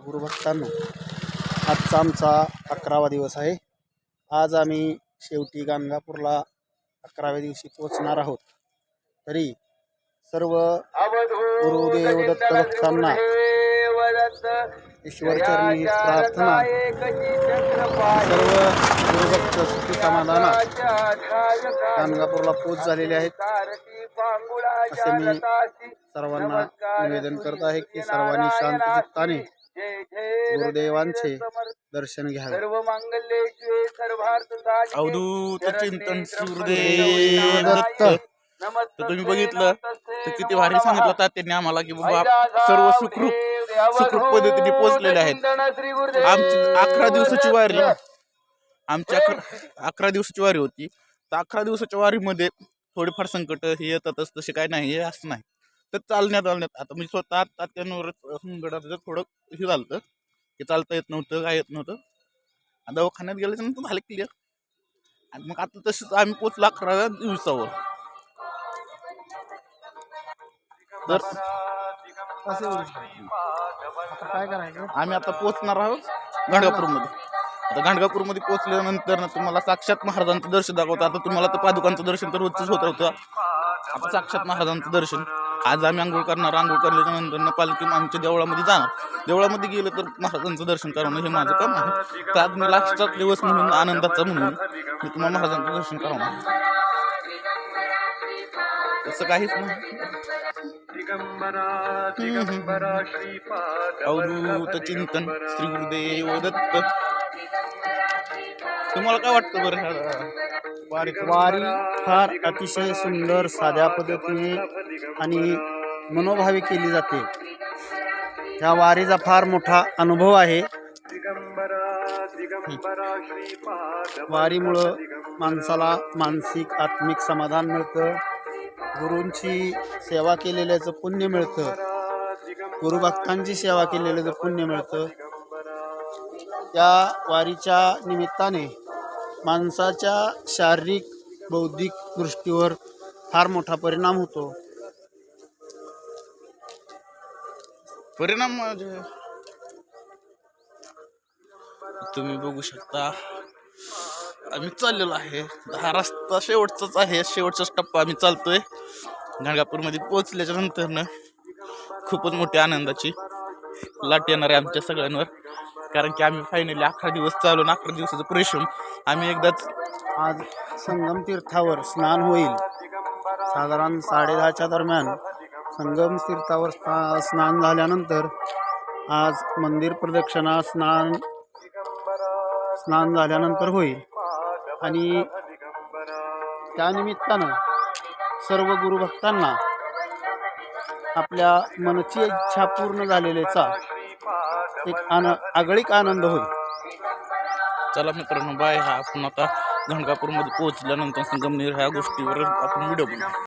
गुरुभक्तांनो, आजचा आमचा 11वा दिवस आहे. आज आम्ही शेवटी गाणगापूरला 11व्या दिवशी पोहोचणार आहोत. तरी सर्व गुरुदेव दत्त भक्तांना ईश्वरचरणी प्रार्थना, सर्व गुरुभक्त सुखी समाधानात गाणगापूरला पोच झालेले आहेत असे मी सर्वांना निवेदन करत आहे की सर्वांनी शांत चित्ताने गुरुदेवांचे दर्शन घ्यावे. अवधूत चिंतन गुरुदेव दत्त. तर तुम्ही बघितलं तर किती भारी सांगितलं तात्यांनी आम्हाला की बाबा सर्व सुखरूप पद्धतीने पोहोचलेले आहेत. आमची 11 दिवसाची वारी, आमची 11 दिवसाची वारी होती. तर 11 दिवसाच्या वारीमध्ये थोडीफार संकट हे येतातच, तसे काय नाही, हे असं नाही. तर चालण्यात आता मी स्वतः तात्यांवर संकटाचं थोडं हे झालं की चालता येत नव्हतं, काय येत नव्हतं. दवाखान्यात गेल्याच्या नंतर झालं क्लिअर. आणि मग आता तसंच आम्ही पोचलो 11व्या दिवसावर. तर काय करायचं, आम्ही आता पोचणार आहोत गाणगापूरमध्ये. आता गाणगापूरमध्ये पोचल्यानंतर ना तुम्हाला साक्षात महाराजांचं दर्शन दाखवतं. आता तुम्हाला तर पादुकांचं दर्शन तर रोजच होत होतं, आता साक्षात महाराजांचं दर्शन. आज आम्ही आंघोळ करणार, आंघोळ केल्याच्या नंतर पालखी आमच्या देवळामध्ये जाणार. देवळामध्ये गेलं तर महाराजांचं दर्शन करणं हे माझं काम आहे. तर आज मी लास्टचा दिवस म्हणून, आनंदाचा म्हणून मी तुम्हाला महाराजांचं दर्शन करणार. तसं काहीच नाही. अवधूत चिंतन श्री गुरुदेव दत्त. तुम्हाला काय वाटतं बरं? वारी फार अतिशय सुंदर, साध्या पद्धतीने आणि मनोभावे केली जाते. त्या वारीचा फार मोठा अनुभव आहे. वारीमुळं माणसाला मानसिक आत्मिक समाधान मिळतं. गुरूंची सेवा केलेल्याचं पुण्य मिळतं. गुरुभक्तांची सेवा केलेल्याचं पुण्य मिळतं. त्या वारीच्या निमित्ताने माणसाच्या शारीरिक बौद्धिक दृष्टीवर फार मोठा परिणाम होतो. परिणाम म्हणजे तुम्ही बघू शकता, आम्ही चाललेलो आहे. हा रस्ता शेवटचाच आहे, शेवटचाच टप्पा आम्ही चालतोय. गाणगापूरमध्ये पोहोचल्याच्या नंतर खूपच मोठी आनंदाची लाट येणार आहे आमच्या सगळ्यांवर. कारण की आम्ही फायनली 11 दिवस चालून 11 दिवसाचं परिश्रम आम्ही एकदाच. आज संगम तीर्थावर स्नान होईल. साधारण 10:30च्या दरम्यान संगम तीर्थावर स्नान झाल्यानंतर आज मंदिर प्रदक्षिणा स्नान झाल्यानंतर होईल. आणि त्यानिमित्तानं सर्व गुरुभक्तांना आपल्या मनची इच्छा पूर्ण झालेल्याचा एक आगळिक आनंद होईल. चला मित्रांनो, बाय. हा आपण आता गाणगापूरमध्ये पोहोचल्यानंतर संगमनेर ह्या गोष्टीवर आपण व्हिडिओ बनवू.